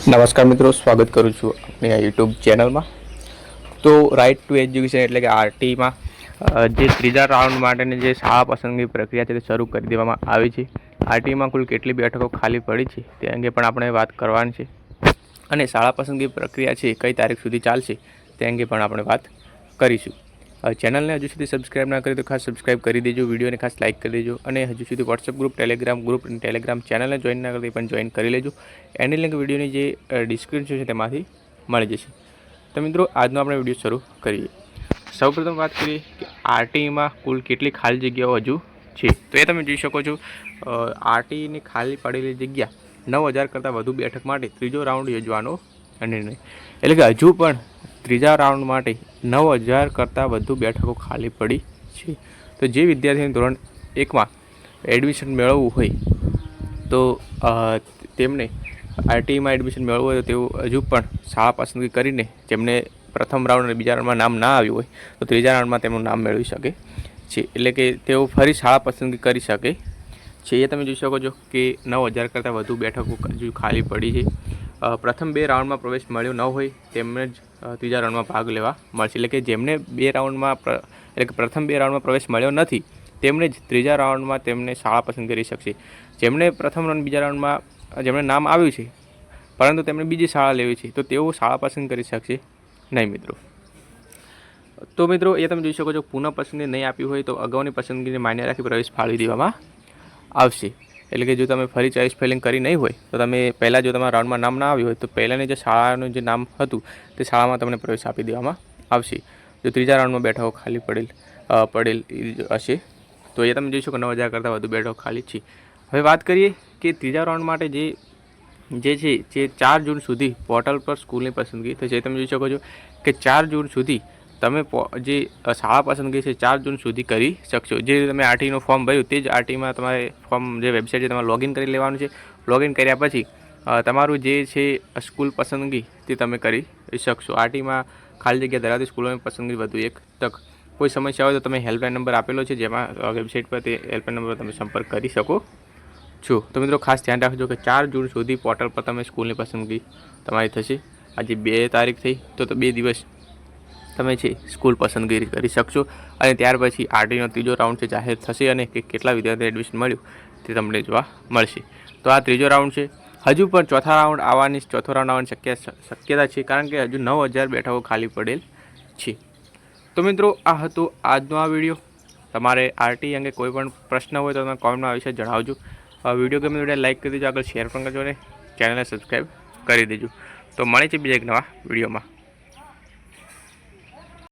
નમસ્કાર મિત્રો, સ્વાગત કરું છું આપણી આ યુટ્યુબ ચેનલમાં। તો રાઇટ ટુ એજ્યુકેશન એટલે કે આરટીમાં જે ત્રીજા રાઉન્ડ માટેની જે શાળા પસંદગી પ્રક્રિયા છે તે શરૂ કરી દેવામાં આવી છે। આરટીમાં કુલ કેટલી બેઠકો ખાલી પડી છે તે અંગે પણ આપણે વાત કરવાની છે, અને શાળા પસંદગી પ્રક્રિયા છે કઈ તારીખ સુધી ચાલશે તે અંગે પણ આપણે વાત કરીશું। ચેનલને હજુ સુધી સબસ્ક્રાઇબ ના કરી તો ખાસ સબસ્ક્રાઇબ કરી દેજો, વિડીયોને ખાસ લાઇક કરી દેજો, અને હજુ સુધી વોટ્સઅપ ગ્રુપ, ટેલિગ્રામ ગ્રુપ અને ટેલિગ્રામ ચેનલને જોઈન ના કરી પણ જોઈન કરી લેજો। એની લિંક વિડીયોની જે ડિસ્ક્રિપ્શન છે તેમાંથી મળી જશે। તો મિત્રો, આજનો આપણે વિડીયો શરૂ કરીએ। સૌપ્રથમ વાત કરીએ કે આરટીમાં કુલ કેટલી ખાલી જગ્યાઓ હજુ છે, તો એ તમે જોઈ શકો છો। આરટીની ખાલી પડેલી જગ્યા 9000 કરતાં વધુ બેઠક માટે ત્રીજો રાઉન્ડ યોજવાનો નિર્ણય, એટલે કે હજુ પણ ત્રીજા રાઉન્ડ માટે 9000 કરતાં વધુ બેઠકો ખાલી પડી છે। તો જે વિદ્યાર્થીને ધોરણ 1માં એડમિશન મેળવવું હોય તો તેમને આરટીમાં એડમિશન મેળવવું હોય તો તેઓ હજુ પણ શાળા પસંદગી કરીને જેમને પ્રથમ રાઉન્ડ અને બીજા રાઉન્ડમાં નામ ના આવ્યું હોય તો ત્રીજા રાઉન્ડમાં તેમનું નામ મેળવી શકે છે, એટલે કે તેઓ ફરી શાળા પસંદગી કરી શકે છે। એ તમે જોઈ શકો છો કે 9000 કરતાં વધુ બેઠકો હજુ ખાલી પડી છે। પ્રથમ 2 રાઉન્ડમાં પ્રવેશ મળ્યો ન હોય તેમને જ ત્રીજા રાઉન્ડમાં ભાગ લેવા મળશે, એટલે કે જેમને પ્રથમ 2 રાઉન્ડમાં પ્રવેશ મળ્યો નથી તેમને જ ત્રીજા રાઉન્ડમાં તેમને શાળા પસંદ કરી શકશે। જેમને પ્રથમ રાઉન્ડ બીજા રાઉન્ડમાં જેમને નામ આવ્યું છે પરંતુ તેમને બીજી શાળા લેવી છે તો તેઓ શાળા પસંદ કરી શકશે નહીં મિત્રો। તો મિત્રો, એ તમે જોઈ શકો છો પુનઃ પસંદગી નહીં આપી હોય તો અગાઉની પસંદગીને માન્ય રાખી પ્રવેશ ફાળવી દેવામાં આવશે, એટલે કે જો તમે ફરી ચોઇસ ફિલિંગ કરી નહીં હોય તો તમે પહેલાં જો તમારા રાઉન્ડમાં નામ ના આવ્યું હોય તો પહેલાંની જે શાળાનું જે નામ હતું તે શાળામાં તમને પ્રવેશ આપી દેવામાં આવશે જો ત્રીજા રાઉન્ડમાં બેઠકો ખાલી પડેલ હશે તો। એ તમે જોઈ શકો 9000 કરતાં વધુ બેઠકો ખાલી છે। હવે વાત કરીએ કે ત્રીજા રાઉન્ડ માટે જે છે જે 4 જૂન સુધી પોર્ટલ પર સ્કૂલની પસંદગી થશે। તમે જોઈ શકો છો કે 4 જૂન સુધી તમે જે શાળા પસંદગી છે 4 જૂન સુધી કરી શકશો। જે તમે આરટીનું ફોર્મ ભર્યું તે જ આરટીમાં તમારે ફોર્મ જે વેબસાઇટ છે તમારે લોગિન કરી લેવાનું છે। લોગિન કર્યા પછી તમારું જે છે સ્કૂલ પસંદગી તે તમે કરી શકશો। આરટીમાં ખાલી જગ્યા ધરાવતી સ્કૂલોની પસંદગી વધુ એક તક। કોઈ સમસ્યા હોય તો તમે હેલ્પલાઇન નંબર આપેલો છે, જેમાં વેબસાઇટ પર તે હેલ્પલાઇન નંબર તમે સંપર્ક કરી શકો છો। તો મિત્રો, ખાસ ધ્યાન રાખજો કે 4 જૂન સુધી પોર્ટલ પર તમે સ્કૂલની પસંદગી તમારી થશે। આજે 2 તારીખ થઈ તો 2 દિવસ તમે છે સ્કૂલ પસંદગી કરી શકશો, અને ત્યાર પછી આરટીનો ત્રીજો રાઉન્ડ છે જાહેર થશે, અને કે કેટલા વિદ્યાર્થીને એડમિશન મળ્યું તે તમને જોવા મળશે। તો આ ત્રીજો રાઉન્ડ છે। હજુ પણ ચોથો રાઉન્ડ આવવાની શક્યતા છે, કારણ કે હજુ 9000 બેઠકો ખાલી પડેલ છે। તો મિત્રો, આ હતો આજનો આ વિડીયો। તમારે આરટી અંગે કોઈ પણ પ્રશ્ન હોય તો તમે કોમેન્ટમાં વિશે જણાવજો। વિડીયો ગમે તો લાઈક કરી દેજો, આગળ શેર પણ કરજો, અને ચેનલને સબસ્ક્રાઈબ કરી દેજો। તો મળે છે બીજા એક નવા વિડીયોમાં।